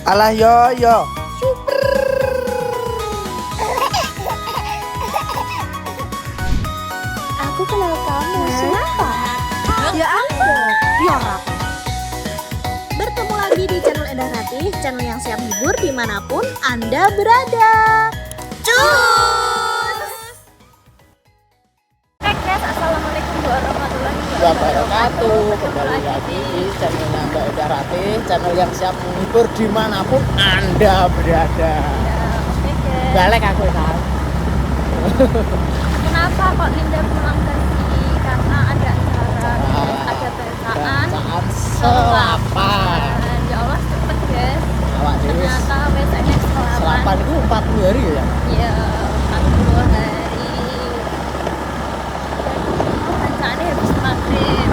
Alah yo. Aku kenal kamu. Siapa? Ya ampun. Yora. Bertemu lagi di channel Endah Ratih, channel yang siap hibur dimanapun Anda berada. Cus! Guys, assalamualaikum warahmatullahi Wabarakatuh. Kembali lagi di channelnya Mbak Endah Ratih, channel yang siap menghibur dimanapun Anda berada. Oke guys. Galek aku kan. Kenapa kok Linda pulang tadi? Karena ada acara, ada bacaan Selapan. Ya Allah cepet guys. Awak dewe Ternyata besoknya selapan. selapan itu 40 hari ya? Iya, 40 hari. Bacaannya habis maghrib.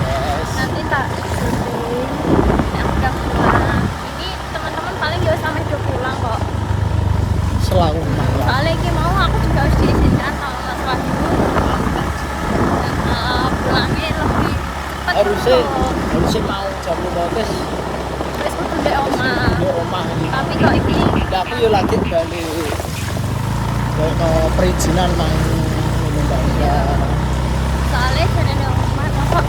Yes. Nanti tak syuting yang udah pulang. Ini teman-teman paling gak sampai udah pulang kok. Selalu malam. Soalnya ini mau aku juga harus diizinkan sama Mas Wahyu. Pulangnya lebih cepat. Harusnya mau jam 15 Terus kudu ndek omah. di rumah ini. Tapi kok ini Aku yo lagi balik ke perizinan mang ini Mbak Endah. soalnya jadi ndek omah kok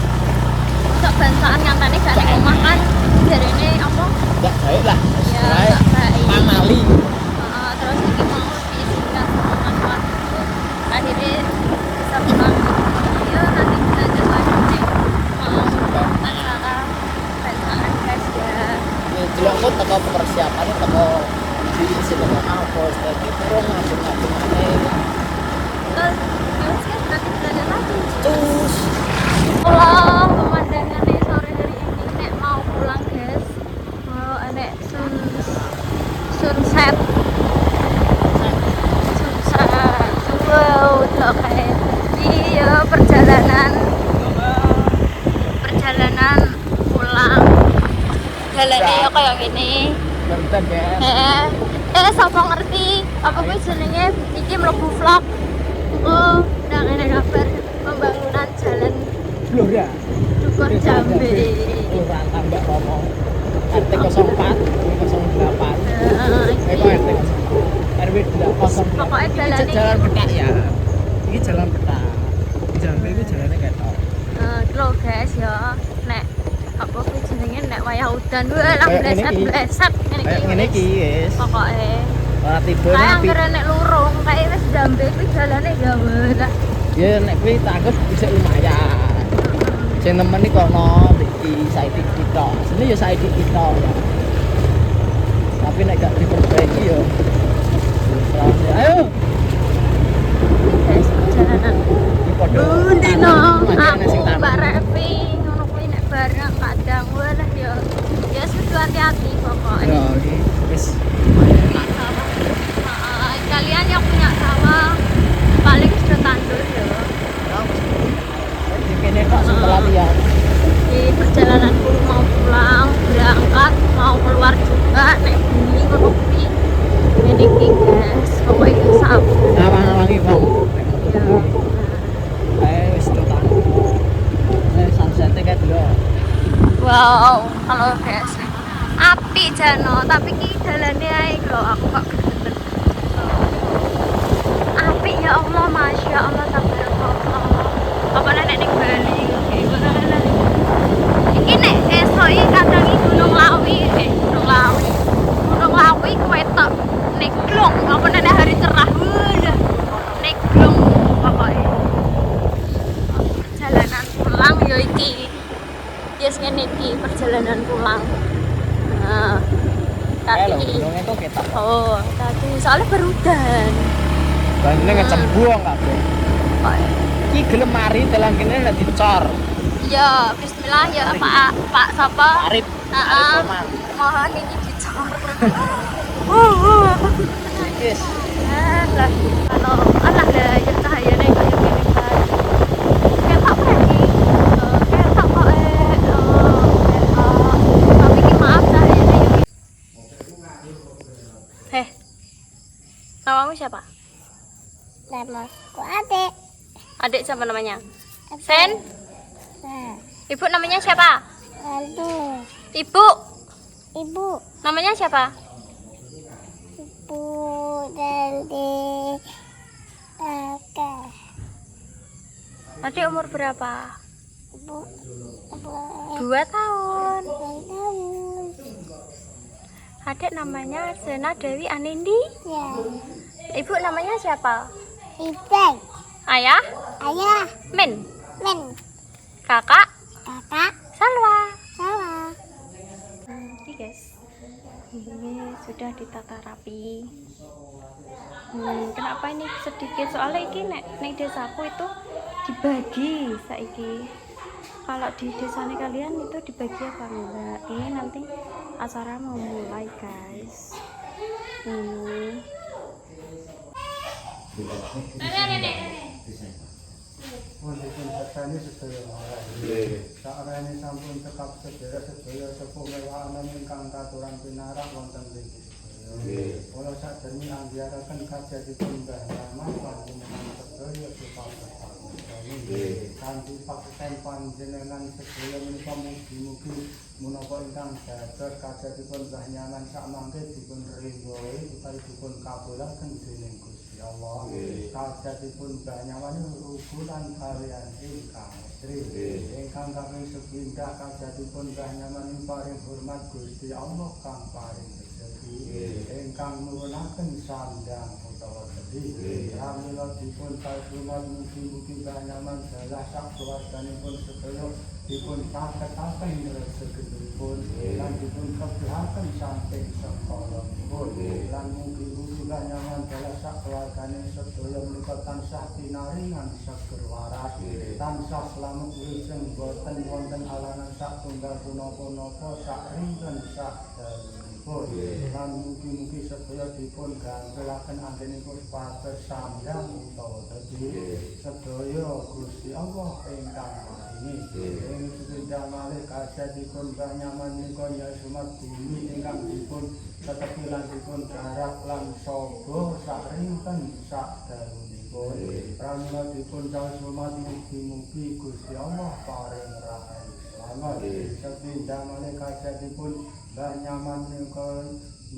bansaan nyatane gak ning omah kan jarene apa? Enggak baik lah. Ya, Baik. gak baik. Pamali. Terus ini mau diizinkan sama Mas Wahyu. Akhirnya bisa pulang. Ya nanti kita coba nih mau acara bansaan guys ya. Ya jelangku teko persiapannya teko diisi dengan apa jadi turun ngabung-ngabung Terus ya wes guys nanti kita lanjut lagi. terus Pulang pemandangannya sore hari ini nek mau pulang guys. Mau nek sunset. Wow, udah kayak iya perjalanan pulang. Jalannya ya kayak gini. berdan ya Sapa ngerti apa kuwi jenenge iki mlebu vlog. Udah ada kabar pembangunan jalan Blora Dukuh Jambe. Kelurahan Tambak Romo RT 04 08 itu RT 04 RW 08 Pokoknya jalan ini jalan petak ya ini jalan petak Jambe itu jalannya kayak tol lho guys ya nek apa kuwi jenenge nek wayah udan wae lah bleset kayak ngene iki wis pokoke ora tiba kayak tapi anggere nek lurung kayak wis Jambe kuwi jalane ya lah. ya nek kuwi takut bisa lumayan sing temen iki kono iki Saidi kita sini ya Saidi kita ya tapi nek gak diperbaiki ya ayo Guys, perjalanan di podo Dino, Ana sing aku tanam. Mbak Revi ngono kuwi nek bareng kadang walah ya kudu hati-hati pokoknya. ya iki wis Kalian yang punya sawah paling sudah tandul ya. di kene kok sing pelatihan Di perjalananku mau pulang, berangkat, mau keluar juga naik bumi ngono kuwi. Ini ki guys, pokoknya itu sabar. awang-awangi wong Ya. ayo wis tekan sunset kayak dulu Wow, kalau guys, api jano, tapi ki dalane ae lho aku kok gedeg. Api ya Allah, masya Allah, tabarakallah. Apa nek ning Bali gimana? Iki nek esuk iki kadang iki Gunung Lawi, Gunung Lawi kewetok neglong, apa nek hari cerah udah neglong pokoknya. Perjalanan pulang ya iki. Yes ngene iki perjalanan pulang. Nah, kayak lho tapi gunungnya tuh ketok tadi soalnya berudan. banjirnya ngecembuang kabeh iki gelem mari dalan kene nek dicor Ya, bismillah ya Pak sapa? Arif Heeh. Roman Mohon ini dicor. wis Alah, kalau alah lah ya cahayane kayak gini kan. Ketok lagi. Ketok kok tapi ki maaf cahayane ya. Namamu siapa? Namaku Adik. Adik siapa namanya? Sen? Nah, Ibu namanya siapa? lalu Ibu? Ibu. Namanya siapa? Ibu dari kakak. Adik umur berapa? Ibu. 2 tahun. Tahun. Adik namanya Sena Dewi Anindi. Ya. Ibu namanya siapa? Ibeng. Ayah? Ayah. Min. Men. Kakak? Kakak. Salwa. Salah. Oke guys, ini sudah ditata rapi. Kenapa ini sedikit? Soalnya ini nek desaku itu dibagi saiki. Kalau di desanya kalian itu dibagi apa enggak? Ini nanti acara mau mulai guys. Ini. Wonten satane sedaya marang. Saarane sampun cekap sedaya sepuh mewahanan ingkang katuran pinarak wonten mriki. Kula sakjane anggaraken kajatipun Mbah Rama panjenengan sedaya supados kanthi paksaan panjenengan sedaya menika mugi-mugi menapa ingkang dados kajatipun Mbah Nyaman sak mangke dipun ridhoi utawi dipun kabulaken dening Gusti Allah. Kajatipun Mbah Nyaman rukulan kaliyan ingkang ingkang kami sepindah kajatipun Mbah Nyaman paring hormat Gusti Allah kang paring rezeki ingkang nurunaken sandang utawa sedhi pramila dipun kasumat mugi-mugi Mbah Nyaman dalah sak keluarganipun sedaya dipun paketaken rezekinipun lan dipun kebrahaken samping sekolahipun lan mugi-mugi Mbah Nyaman dalah sak keluargane sedaya menika tansah pinaringan seger waras tansah slamet wiseng boten wonten alangan sak tunggal punapa-napa sak rinten sak dalem lan mugi-mugi sedaya dipun gantelaken anggenipun pados sandang utawa dadi sedaya Gusti Allah ingkang marini ing sedaya malih kajatipun Mbah Nyaman menika ya sumat bumi ingkang dipun tetepi lan dipun garap lan sobo sak rinten sak dalunipun pramila dipun sumat mugi-mugi Gusti Allah paring rahayu selamat sedaya malih kajatipun Mbah Nyaman menika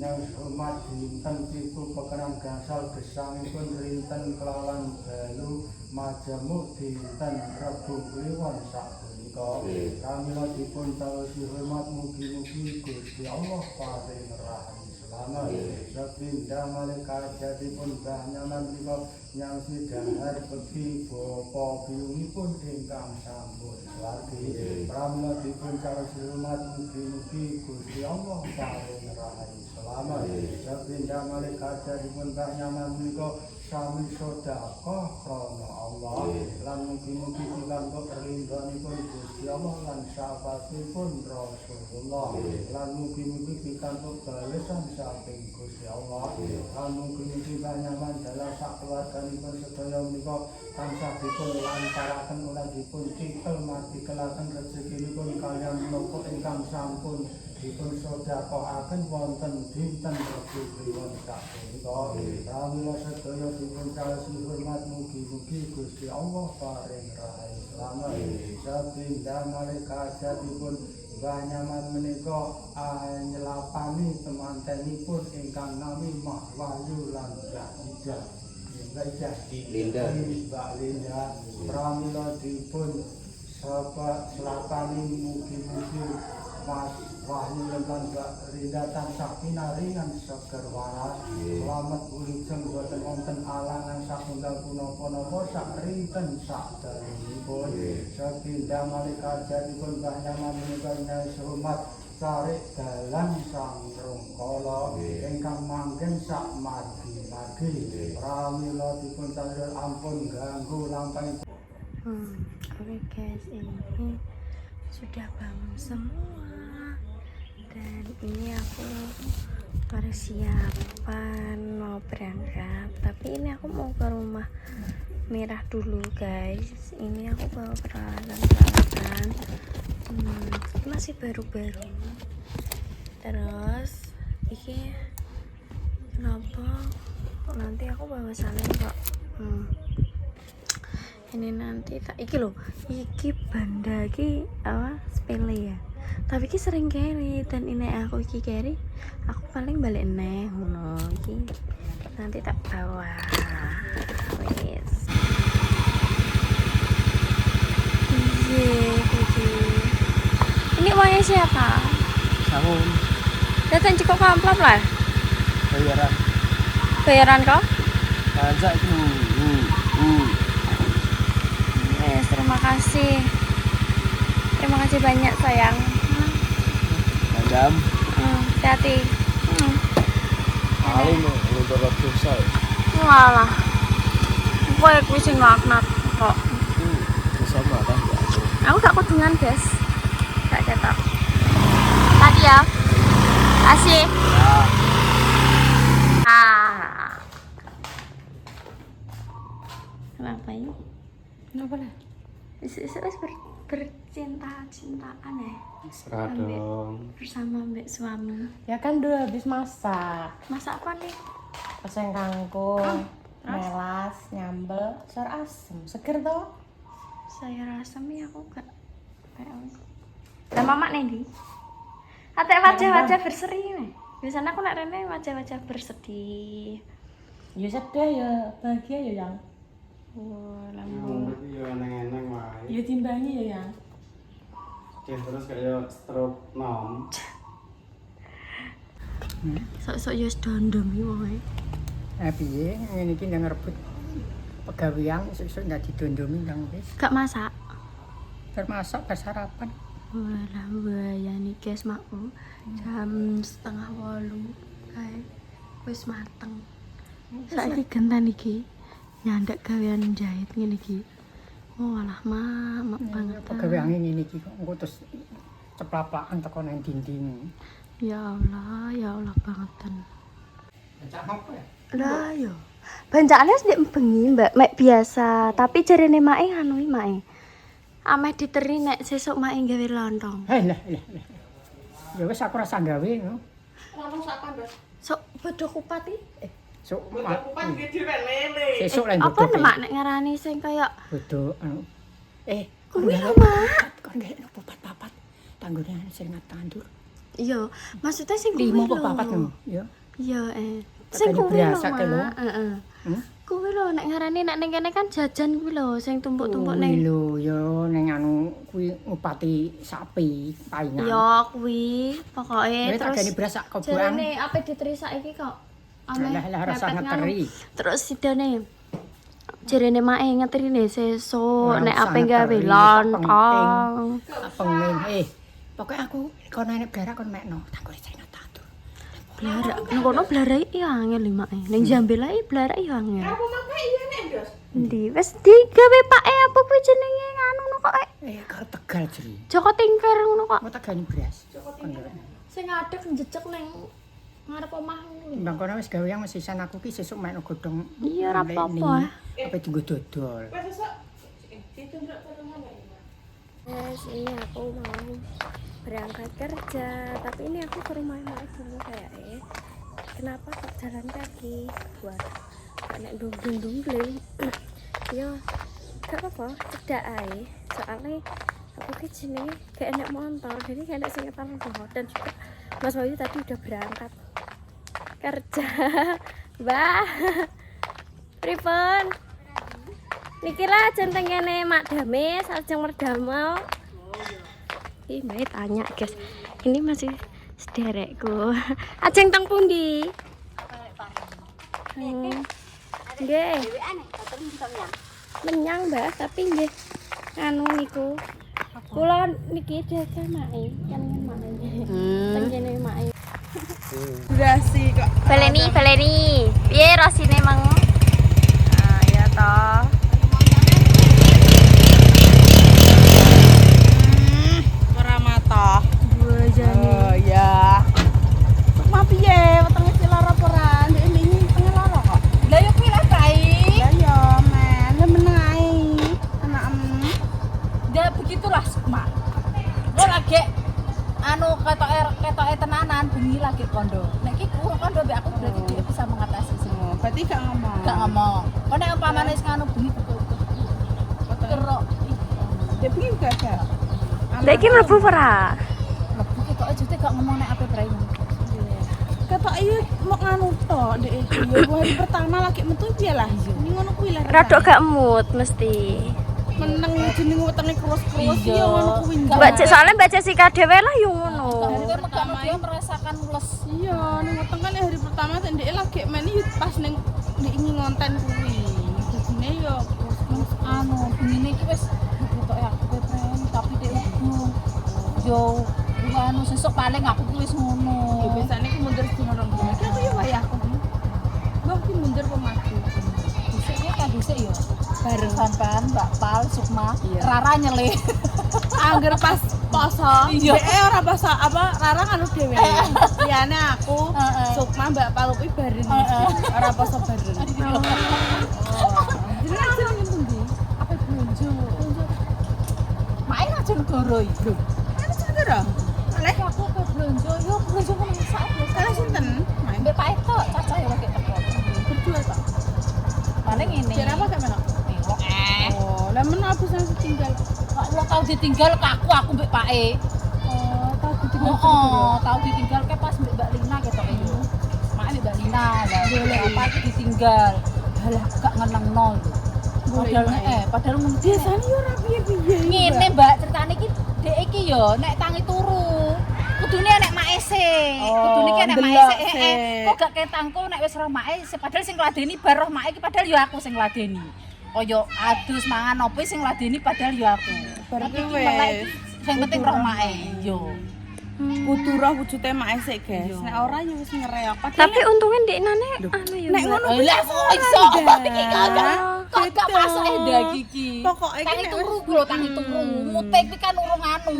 nyang hormat dinten 7 pekeran gangsal gesangipun rinten kelawan dalu majemuk dinten Rebo Kliwon sapunika pramila dipun taosi hormat mugi-mugi Gusti Allah paring rahayu selamat sepindah malih kajatipun Mbah Nyaman menika nyang sidhahar bekti bapa biyungipun ingkang sampun swargi pramila dipun taosi hormat mugi-mugi Gusti Allah paring rahayu selamat sepindah malih kajatipun Mbah Nyaman menika sami sedekah krana Allah lan mugi-mugi pikantuk ridhonipun Gusti Allah lan sahabatipun Rasulullah lan mugi-mugi pikantuk balesan saking Gusti Allah lan mugi-mugi Mbah Nyaman dalah sak keluarganipun sedaya menika tansah dipun lantaraken ulah dipun cikel martikelaken rezekinipun kaliyan menapa ingkang sampun dipun sedekahaken wonten dinten Rebo Kliwon sapunika pramila sedaya dipun caosi hormat mugi-mugi Gusti Allah paring rahayu selamat sepindah malih kajatipun Mbah Nyaman menika nyelapani temantenipun ingkang nami Mbah Wahyu lan Mbah Linda Mbak Linda pramila dipun selapani mugi-mugi Mas Wahyu lan Mbak Linda tansah pinaringan seger waras slamet wilujeng boten wonten alangan satunggal punapa-napa sak rinten sak dalemipun sepindah malih kajatipun Mbah Nyaman menika nyai hormat tarik dalan sang rongkala ingkang manggen sak margi-margi pramila dipun tandur ampun ganggu lampahipun. Oke guys, ini sudah bangun semua dan ini aku persiapan mau berangkat, tapi ini aku mau ke rumah merah dulu guys. Ini aku bawa peralatan masih baru-baru. Terus ini kenapa nanti aku bawa salin kok. Ini nanti tak iki loh, iki banda iki apa sepele ya. Tapi ki sering carry dan ini aku iki carry. Aku paling balik neh ngono iki. Nanti tak bawa. Wes. Ini uangnya siapa? Sahun. Datang cukup amplop lah. Bayaran. Bayaran kau? Pajak itu. Yes, terima kasih. Terima kasih banyak sayang. Madam. Hati-hati. Paling untuk waktu saya. Walah. Kowe kuwi sing ngaknak kok. Sama kan? Aku gak kudungan, guys. Gak cetak. Tadi ya. Kasih. Kenapa ini? Kenapa lah? Isi-isi bercinta-cintaan ya? Serah dong. Bersama mbak suami. Ya kan dulu habis masak. Masak apa nih? Oseng kangkung, melas, nyambel, sayur asem. Seger toh? Sayur asam ya aku gak kayak lah mama nih di ate wajah-wajah berseri nih. Biasanya aku nak rene wajah-wajah bersedih. Ya sedih ya, bahagia ya yang. Oh, lambung. Iya eneng-eneng wae. Ya timbangi ya yang. Terus kayak stroke nom. Sok-sok ya dondom iki wae. Piye ngene iki ndang rebut pegawean sesuk ndak didondomi ndang wis. Gak masak. Termasuk pas sarapan. Walah bayani guys makku jam 7:30 kae wis mateng. Saiki gentan iki nyandak gawean jahit ngene iki. Oh alah mak banget. Pegawean ngene iki kok engko terus ceplapakan teko nang dinding. Ya Allah bangetan. Cak apa ya? Lah yo. Banjakane wis ndek bengi, Mbak. Mek biasa, tapi jarene mae anu mae. Ameh diteri nek sesuk mae gawe lontong. Lah. Ya wis aku rasa gawe no. Langsung sak kandas. Sok bodho kupat iki. Sok Kupan iki dhewe lele. sesuk lan Apa bodoh. nek mak nek ngarani sing kaya Bodoh anu. kuwi lho, Mak. Kon gak no papat tanggone sing tandur. Iya, maksudnya sing kuwi 5 lho. papat no. Ya. Iya, Sing kuwi lho, biasa ke lho. Mak. Heeh. Hmm? Kuwi lho nek ngarani nek ning kene kan jajan kuwi lho sing tumpuk-tumpuk Kuwi ning. lho ya ning anu kuwi ngupati sapi paingan. Ya kuwi pokoke Terus terus agane beras sak kobokan. jarene ape diteri saiki kok. Lah rasa mepet ngeteri. Terus sidane jarene mae ngeterine sesuk Ora nek usah ape gawe ngeteri, lontong. Pengen pokoknya aku kono enek garak kon mekno tanggone sing tandur. Blarak ngono blarak iya angel mae. Ning Jambil ae blarak iya angel. Apa makai iya nek, Dos? Endi wis digawe pake apa kuwi jenenge anu no kok. Karo Tegal jeri. Joko Tingkir ngono kok. Mau tegani beras. Kon gawe. Sing ngadeg njejeg ning ngarep omah ngono. Bang kono wis gawe yang sisan aku ki sesuk mekno godhong. Iya ora apa-apa. Apa dienggo dodol. Wes sesuk ditunduk tolongan ya. Guys, ini aku mau berangkat kerja, tapi ini aku ke rumah emak dulu kayaknya. Kenapa kok jalan kaki? Buat nek dunggling. Yo, gak apa-apa, cedak ae. Soalnya aku ke sini kayak enak motor, jadi kayak enak sing ngetar dan juga Mas Bayu tadi udah berangkat kerja. Mbah. Pripun? Niki lah centeng kene Mak Dame, Sarjeng Merdamel. Ih, Mbak tanya, guys. Ini masih sederekku. Ajeng teng pundi? Nggih. Menyang, Mbak, tapi nggih anu niku. Kula niki jajan mae, kan mae. Teng kene mae. Durasi kok. Baleni. Piye rasine mang? Ah, ya toh. Ora mata. Dua jane. Oh ya. Ma piye wetenge lara ora ndek ini tengah lara kok. Lah yo kuwi lah bae. Lah yo men, lah menai. Anak dia begitulah Mak. Lo lagi anu ketoke tenanan bengi lagi kondo. Nek iki kondo mbek aku berarti dia bisa mengatasi semua. Berarti gak ngomong. Gak ngomong. Kok nek umpamane sing anu bengi betul-betul. Kerok. Dia bengi gak ada. Lek iki mlebu ora? Jute gak ngomong nek ape prei. Kata iya mau nganu tok dek yo hari pertama lagi metu piye lah. Ini ngono kuwi lah. Radok gak mood mesti. Meneng jeneng wetenge krus-krus Iya. ya ngono kuwi. Mbak Cek soalnya Mbak Jessica dhewe lah yo ngono. Hari pertama dia merasakan ules. Iya, ning weteng kan hari pertama ndek lagi main yo pas ning diingi ngonten kuwi. Dadine yo krus-krus anu begini iki wis ketok ya aku prem tapi dek udah yo anu sesuk paling aku ki wis ngono. yo biasane ku mundur dina rong dina. Iki aku yo wayahku. Mbah ki mundur pemati. Dhisik iki kan dhisik yo Bareng sampean Mbak Pal Sukma Iya. Rara nyele. Angger pas poso, Iya. dhek ora poso apa Rara anu dhewe. Liyane aku, Heeh. Sukma, Mbak Palupi bareng. Ora poso bareng. Jadi jenenge pundi? Apa blonjo? Main aja negara iki. Kan segera. Oleh Aku ke blonjo, yo blonjo kok masak biasa. kalian sinten? Main Mbak Pak Eto, caca ya lagi teko. berdua tok. Paling ini. Jar apa gak melok? Melok Oh, lah men apa sing ditinggal? Kalau tau ditinggal ke aku mbek Pak E. Oh, tau ditinggal. Oh, tau ditinggal ke pas mbak Lina ketok iki. Mak mbak Lina lah. Apa iki ditinggal. Halah gak ngenengno lho. Padahal mung Biasane yo ora piye-piye. ngene Mbak ceritane iki dek iki yo nek tangi turu. Kudune nek mae sing. Kudune ki nek mae ndelok sing. sik. Kok gak ketangku nek wis roh mae padahal sing ngladeni bar roh mae iki padahal yo aku sing ngladeni. Kaya adus mangan opo sing ngladeni padahal yo aku. Bar Tapi kuwi iki melek wis. iki sing penting roh mae. Yo. Kudu roh wujude mak esek, guys. Iya. Nek ora yo wis ngereok. Padahal Tapi untungnya ndek nane anu ya. nek ngono kuwi Lah kok iso iki kok gak Gitu. masuk ndak iki. Pokoke iki Tangi nek turu lho, tangi turu. Mute iki kan urung anu.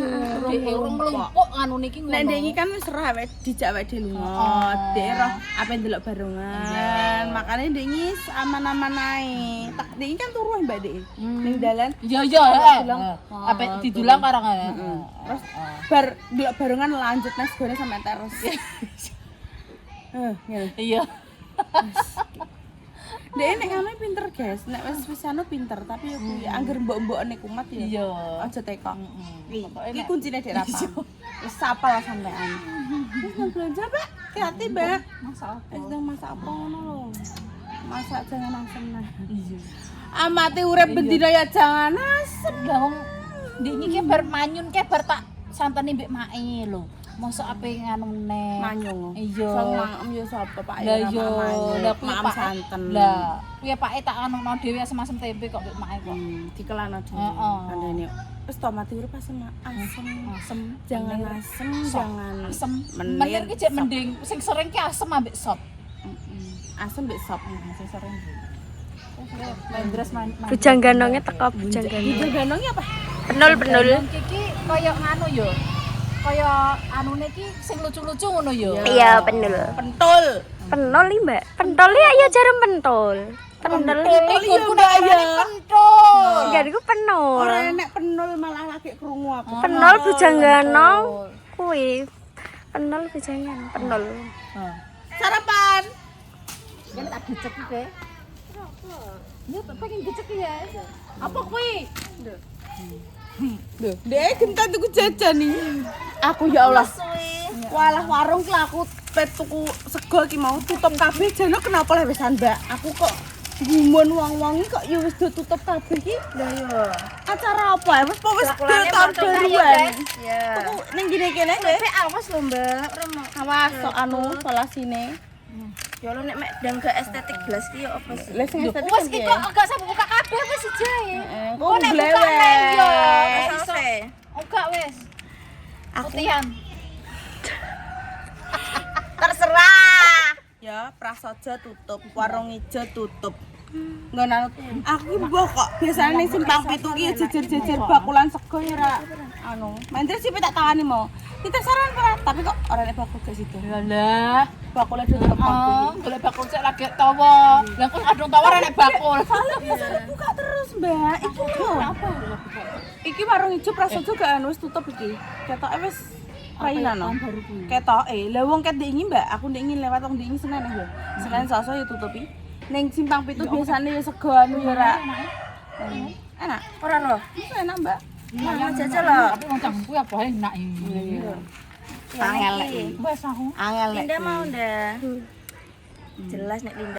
Dek urung mlumpuk anu niki ngono. nek ndek iki kan wis roh awake dijak awake dhewe lunga. Dek roh ape ndelok barengan. Makane ndek iki aman-aman ae. Tak ndek iki kan turu Mbak Dek. Ning dalan Iya iya heeh. Apa didulang karo ngene. terus bar ndelok barengan lanjut nes gone sampe terus. Ngene. Iya. Dek nek ngono pinter, guys. Nek wis anu pinter, tapi yo kuwi angger mbok-mbokne kumat ya. Iya. Aja teko. Pokoknya Iki nek- kuncine Dek Rapa. Wis sapal sampean. Wis nang belanja, Pak. Hati-hati, Mbak. Masak apa? Wis nang masak apa ngono lho. Masak jangan asem nah. Iya. Amati urip bendina ya jangan asem. Lah wong ndek iki bar manyun ke bar tak santeni mbek mae lho. Mosok ape nganu neh. Manyung. Iya. Sing mangem yo sapa Pak? Lah iya, lah kuwi Maam Pak santen. Lah, kuwi Pak tak anono dhewe asem-asem tempe kok mbek mae kok. Dikelana dhewe. Heeh. Kandhane wis to mati urip asem. Asem. Jangan asem, jangan asem. menir. Menir ki jek mending sing sering ki asem ambek sop. Asem mbek sop. Sing sering. Main dress main. Bujang ganongnya teko bujang ganong. Bujang ganongnya apa? Penul. Iki koyo nganu yo. Kaya anune ki sing lucu-lucu ngono yo. Iya, penul. Pentul. Penol iki, Mbak. Pentol ya ya jarum pentol. Penul. Iku ya pentul. Enggak iku penul. Ora enek penul malah lagi krungu aku. Penol bujang ganong kuwi. Penol bujang ganong, penol. Sarapan. Kan tak gecek iki. Ya pengen gecek ya. Apa kuwi? Lho, Dek gentan tuku jajan nih. Aku ya Allah. Walah warung ki aku pet tuku sego ki mau tutup kabeh jane kenapa lah wisan, Mbak? Aku kok gumun wong-wong iki kok ya wis do tutup kabeh ki. Lah iya. Acara apa ya? Wis wis tahun baruan. Ya. Tuku ning gini kene nggih. awas lho, Mbak. Awas sok anu solasine. Ya lo nek mek ndang gak estetik blas ki ya apa sih? Lah sing estetik Wes ki kok enggak sampe buka kabeh wis ijae. kok nek buka blewek. neh yo. Sause. Enggak wes. Putihan. Terserah. Ya, Prasaja tutup, warung ijo tutup. Ngono aku ki mbok kok biasane ning simpang pitu ki jejer-jejer bakulan sego ya ra anu. Mandre sih tak tawani mau. Kita saran ora, tapi kok ora nek bakul ke situ. Lah, Bakulnya tutup kabeh. golek bakul cek lagi tawa. Lah kok adung tawa ora nek bakul. Biasane buka terus, Mbak. Iki lho. Iki warung ijo Prasaja gak anu wis tutup iki. Ketoke wis rainan no. Ketoke. Lah wong ket ndek iki, Mbak. Aku ndek iki lewat wong ndek iki Senin lho. Senin Selasa ya tutupi. Ning simpang pitu biasane ya sego anu ya ra. Enak. Ora roh. Enak, Mbak. Nah, jajal lah. Tapi wong cangkem kuwi apa enak iki. Angel. Wes aku. Angel. Linda mau ndak? Jelas nek Linda